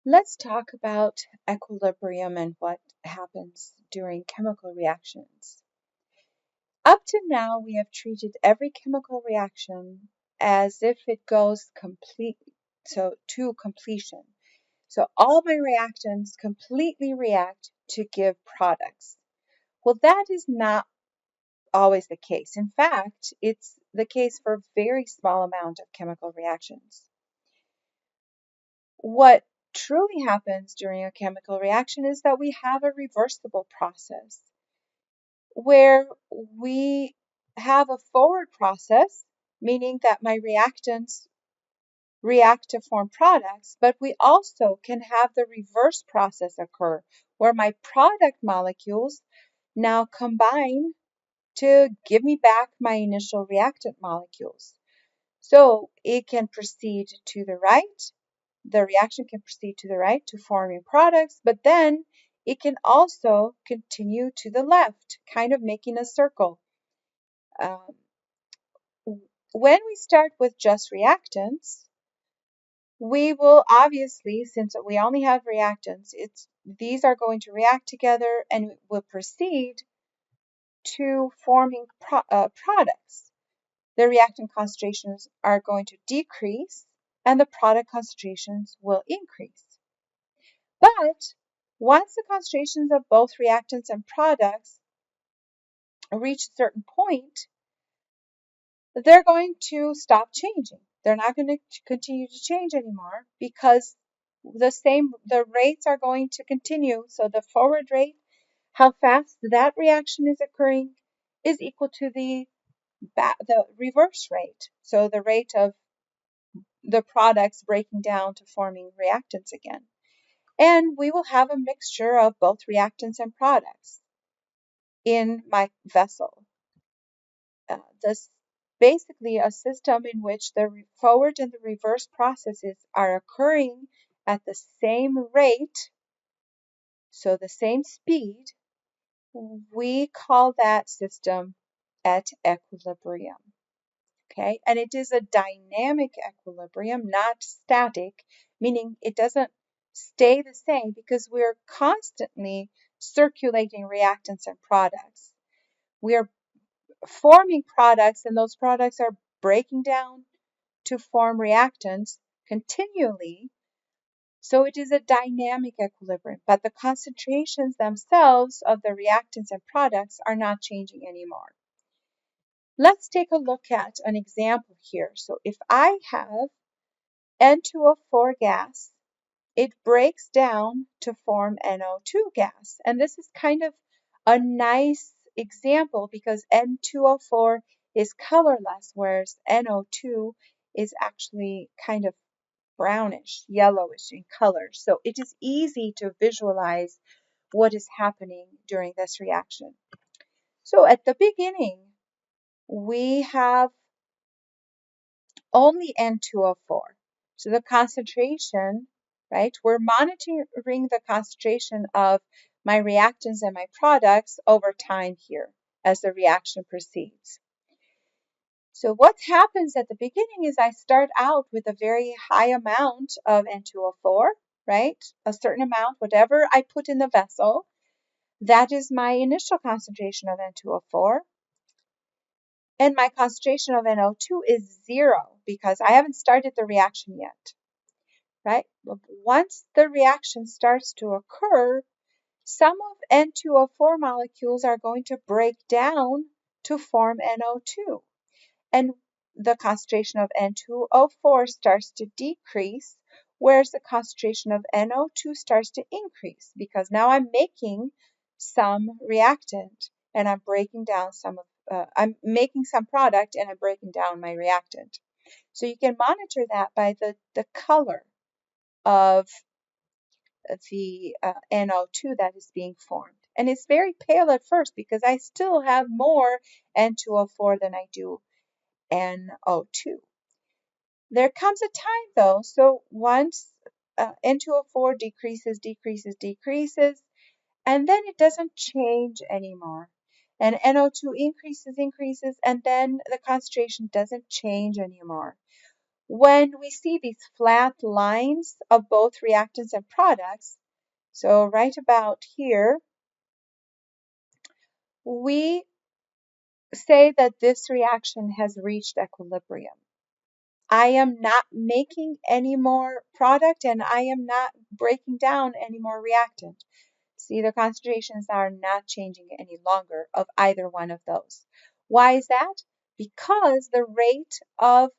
Let's talk about equilibrium and what happens during chemical reactions. Up to now, we have treated every chemical reaction as if it goes to completion. So all my reactants completely react to give products. Well, that is not always the case. In fact, it's the case for a very small amount of chemical reactions. What truly happens during a chemical reaction is that we have a reversible process where we have a forward process, meaning that my reactants react to form products, but we also can have the reverse process occur where my product molecules now combine to give me back my initial reactant molecules. So it can proceed to the right. The reaction can proceed to the right to forming products, but then it can also continue to the left, kind of making a circle. When we start with just reactants, we will obviously, since we only have reactants, these are going to react together and will proceed to forming products. The reactant concentrations are going to decrease and the product concentrations will increase. But once the concentrations of both reactants and products reach a certain point, they're going to stop changing. They're not going to continue to change anymore because the rates are going to continue. So the forward rate, how fast that reaction is occurring, is equal to the reverse rate. So the rate of the products breaking down to forming reactants again. And we will have a mixture of both reactants and products in my vessel. This basically a system in which the forward and the reverse processes are occurring at the same rate, so the same speed. We call that system at equilibrium. Okay, and it is a dynamic equilibrium, not static, meaning it doesn't stay the same because we're constantly circulating reactants and products. We are forming products, and those products are breaking down to form reactants continually. So it is a dynamic equilibrium, but the concentrations themselves of the reactants and products are not changing anymore. Let's take a look at an example here. So if I have N2O4 gas, it breaks down to form NO2 gas. And this is kind of a nice example because N2O4 is colorless, whereas NO2 is actually kind of brownish, yellowish in color. So it is easy to visualize what is happening during this reaction. So at the beginning, we have only N2O4. So the concentration, right? We're monitoring the concentration of my reactants and my products over time here as the reaction proceeds. So what happens at the beginning is I start out with a very high amount of N2O4, right? A certain amount, whatever I put in the vessel, that is my initial concentration of N2O4. And my concentration of NO2 is 0 because I haven't started the reaction yet, right? But once the reaction starts to occur, some of N2O4 molecules are going to break down to form NO2. And the concentration of N2O4 starts to decrease, whereas the concentration of NO2 starts to increase because now I'm making some reactant and I'm breaking down I'm making some product and I'm breaking down my reactant. So you can monitor that by the color of the NO2 that is being formed. And it's very pale at first because I still have more N2O4 than I do NO2. There comes a time though, so once N2O4 decreases, and then it doesn't change anymore. And NO2 increases, and then the concentration doesn't change anymore. when we see these flat lines of both reactants and products, so right about here, we say that this reaction has reached equilibrium. I am not making any more product and I am not breaking down any more reactant. See, the concentrations are not changing any longer of either one of those. Why is that? Because the rate of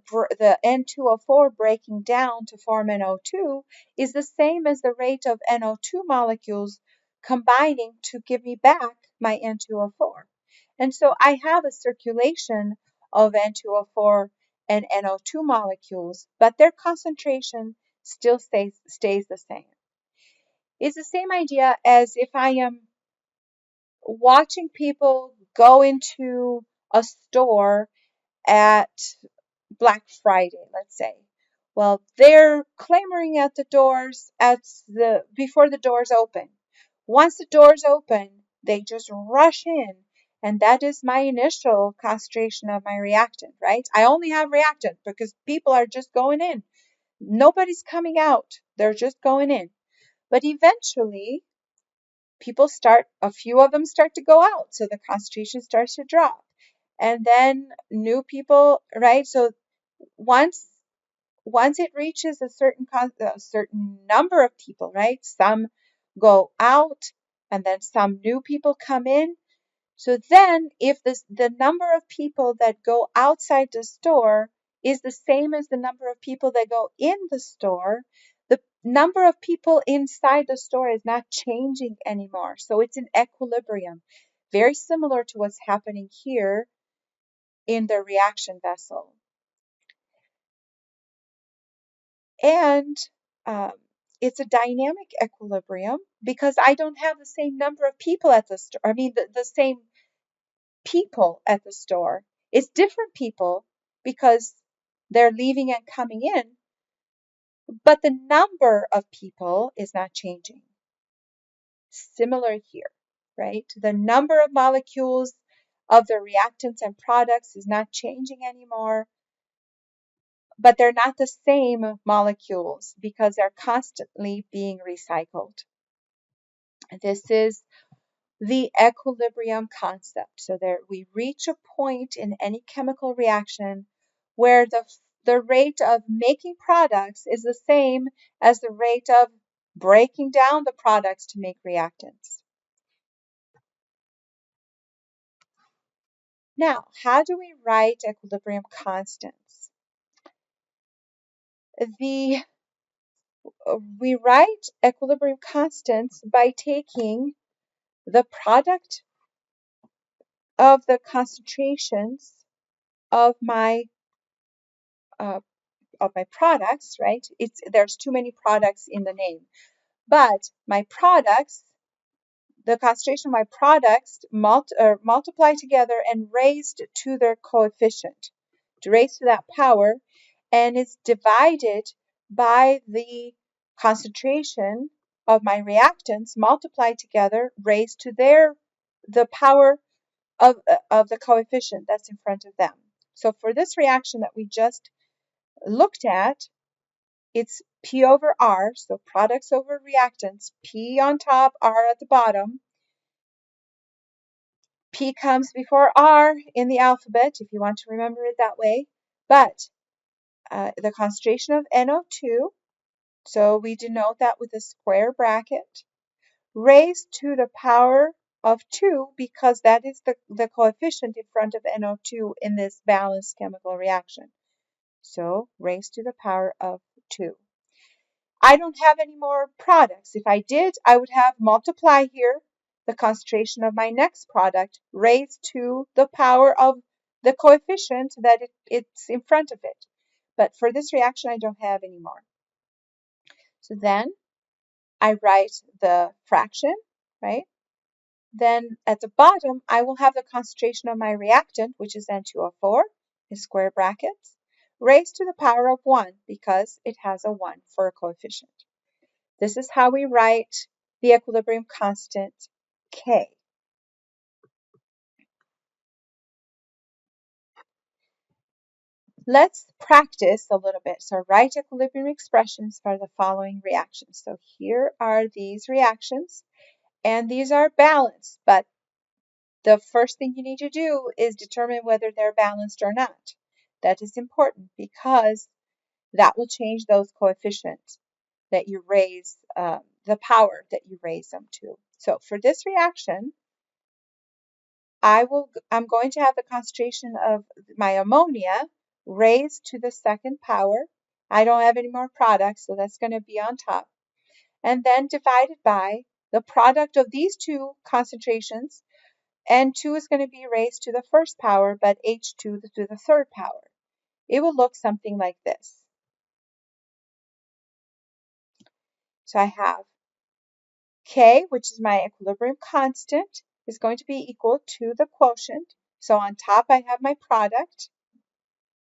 the N2O4 breaking down to form NO2 is the same as the rate of NO2 molecules combining to give me back my N2O4. And so I have a circulation of N2O4 and NO2 molecules, but their concentration still stays the same. It's the same idea as if I am watching people go into a store at Black Friday, let's say. Well, they're clamoring at the doors before the doors open. Once the doors open, they just rush in, and that is my initial concentration of my reactant, right? I only have reactant because people are just going in. Nobody's coming out. They're just going in. But eventually, a few of them start to go out, so the concentration starts to drop. And then new people, right? So once it reaches a certain number of people, right? Some go out and then some new people come in. So then if the number of people that go outside the store is the same as the number of people that go in the store, the number of people inside the store is not changing anymore. So it's in equilibrium. Very similar to what's happening here in the reaction vessel. And it's a dynamic equilibrium because I don't have the same number of people at the store. I mean, the same people at the store. It's different people because they're leaving and coming in, but the number of people is not changing. Similar here, right? The number of molecules of the reactants and products is not changing anymore, but they're not the same molecules because they're constantly being recycled. This is the equilibrium concept. So there we reach a point in any chemical reaction where the rate of making products is the same as the rate of breaking down the products to make reactants. Now, how do we write equilibrium constants? We write equilibrium constants by taking the product of the concentrations of my products, right? There's too many products in the name, but my products, the concentration of my products multiply together and raised to their coefficient, raised to that power, and it's divided by the concentration of my reactants multiplied together, raised to the power of the coefficient that's in front of them. So for this reaction that we just looked at, it's P over R, so products over reactants, P on top, R at the bottom. P comes before R in the alphabet, if you want to remember it that way. But the concentration of NO2, so we denote that with a square bracket, raised to the power of 2 because that is the coefficient in front of NO2 in this balanced chemical reaction. So raised to the power of 2. I don't have any more products. If I did, I would have multiply here the concentration of my next product raised to the power of the coefficient that it's in front of it. But for this reaction, I don't have any more. So then I write the fraction, right? Then at the bottom, I will have the concentration of my reactant, which is N2O4, in square brackets, raised to the power of 1 because it has a 1 for a coefficient. This is how we write the equilibrium constant K. Let's practice a little bit. So write equilibrium expressions for the following reactions. So here are these reactions, and these are balanced, but the first thing you need to do is determine whether they're balanced or not. That is important because that will change those coefficients that you raise, the power that you raise them to. So for this reaction, I'm going to have the concentration of my ammonia raised to the second power. I don't have any more products, so that's going to be on top. And then divided by the product of these two concentrations, N2 is going to be raised to the first power, but H2 to the third power. It will look something like this. So I have K, which is my equilibrium constant, is going to be equal to the quotient. So on top I have my product,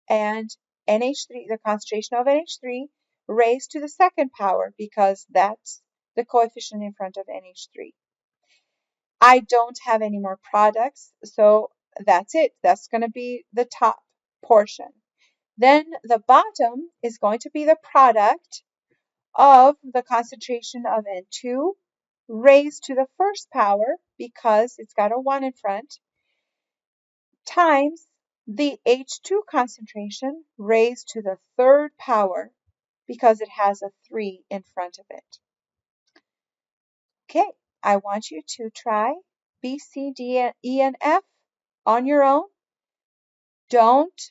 and NH3, the concentration of NH3 raised to the second power because that's the coefficient in front of NH3. I don't have any more products, so that's it. That's going to be the top portion. Then the bottom is going to be the product of the concentration of N2 raised to the first power because it's got a 1 in front times the H2 concentration raised to the third power because it has a 3 in front of it. Okay, I want you to try B, C, D, E, and F on your own. Don't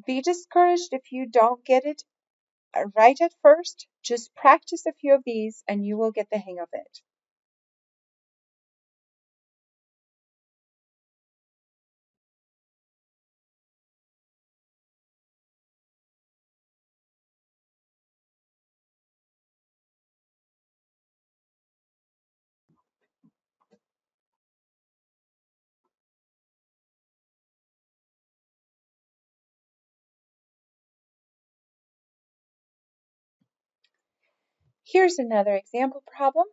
be discouraged if you don't get it right at first. Just practice a few of these and you will get the hang of it. Here's another example problem.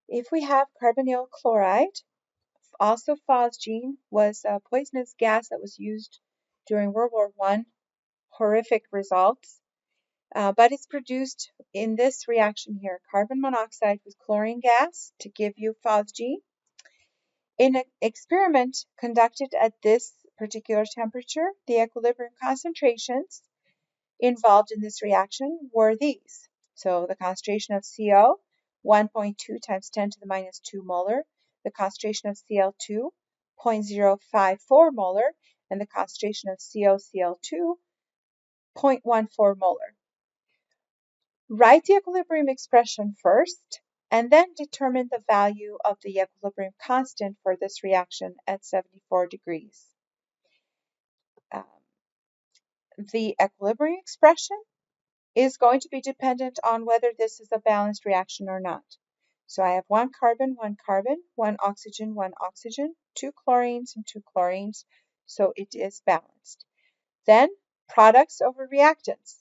If we have carbonyl chloride, also phosgene was a poisonous gas that was used during World War I, horrific results. But it's produced in this reaction here, carbon monoxide with chlorine gas to give you phosgene. In an experiment conducted at this particular temperature, the equilibrium concentrations involved in this reaction were these. So the concentration of CO, 1.2 times 10 to the minus 2 molar, the concentration of Cl2, 0.054 molar, and the concentration of COCl2, 0.14 molar. Write the equilibrium expression first, and then determine the value of the equilibrium constant for this reaction at 74 degrees. The equilibrium expression is going to be dependent on whether this is a balanced reaction or not. So I have one carbon, one oxygen, two chlorines and two chlorines, so it is balanced. Then products over reactants.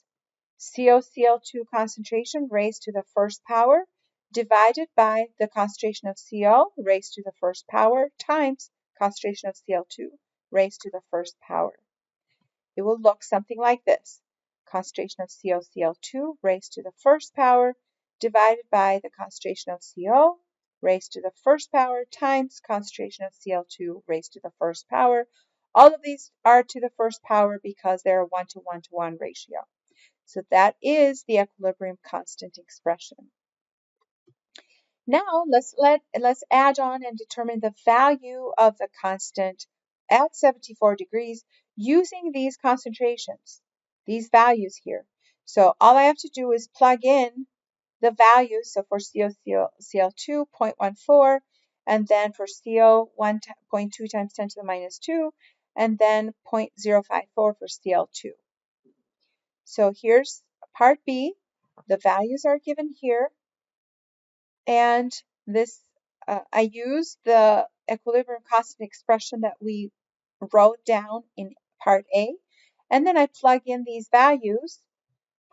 COCl2 concentration raised to the first power divided by the concentration of CO raised to the first power times concentration of Cl2 raised to the first power. It will look something like this. Concentration of COCl2 raised to the first power divided by the concentration of CO raised to the first power times concentration of Cl2 raised to the first power. All of these are to the first power because they're a 1-to-1-to-1 ratio. So that is the equilibrium constant expression. Now let's add on and determine the value of the constant at 74 degrees using these concentrations, these values here. So all I have to do is plug in the values. So for COCl2, 0.14, and then for CO, 1.2 times 10 to the minus 2, and then 0.054 for Cl2. So here's part B. The values are given here. And this, I use the equilibrium constant expression that we wrote down in part A. And then I plug in these values,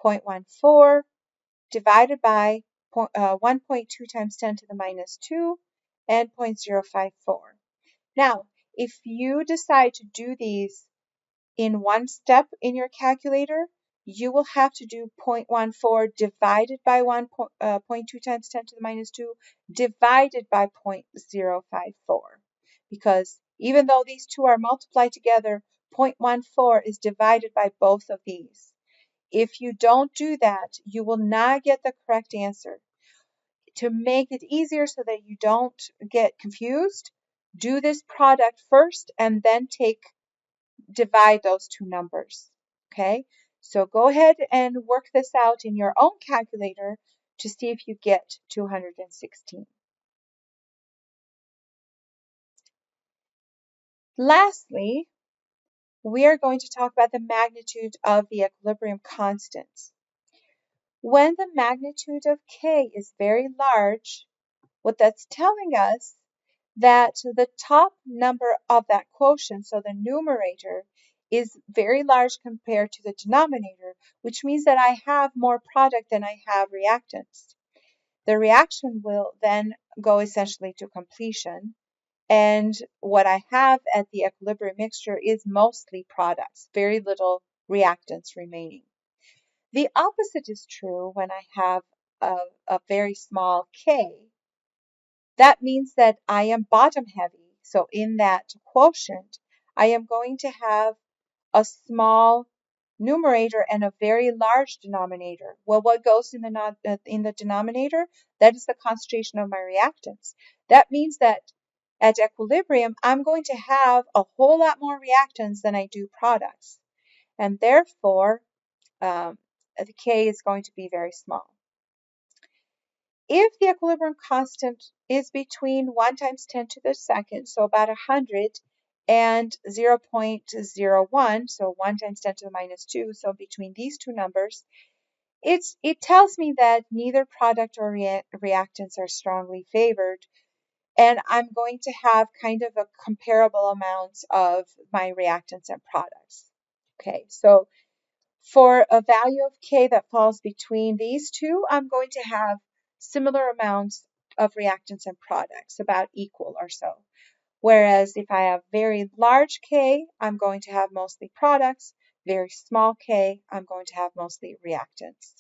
0.14 divided by 1.2 times 10 to the minus 2 and 0.054. Now, if you decide to do these in one step in your calculator, you will have to do 0.14 divided by 0.2 times 10 to the minus 2 divided by 0.054. Because even though these two are multiplied together, 0.14 is divided by both of these. If you don't do that, you will not get the correct answer. To make it easier so that you don't get confused, do this product first and then divide those two numbers. Okay, so go ahead and work this out in your own calculator to see if you get 216. Lastly, we are going to talk about the magnitude of the equilibrium constants. When the magnitude of K is very large, what that's telling us that the top number of that quotient, so the numerator, is very large compared to the denominator, which means that I have more product than I have reactants. The reaction will then go essentially to completion, and what I have at the equilibrium mixture is mostly products, very little reactants remaining. The opposite is true when I have a very small K. That means that I am bottom heavy. So in that quotient, I am going to have a small numerator and a very large denominator. Well, what goes in the denominator? That is the concentration of my reactants. That means that at equilibrium, I'm going to have a whole lot more reactants than I do products. And therefore, the K is going to be very small. If the equilibrium constant is between 1 times 10 to the second, so about 100, and 0.01, so 1 times 10 to the minus 2, so between these two numbers, it tells me that neither product or reactants are strongly favored, and I'm going to have kind of a comparable amount of my reactants and products. Okay, so for a value of K that falls between these two, I'm going to have similar amounts of reactants and products, about equal or so. Whereas if I have very large K, I'm going to have mostly products. Very small K, I'm going to have mostly reactants.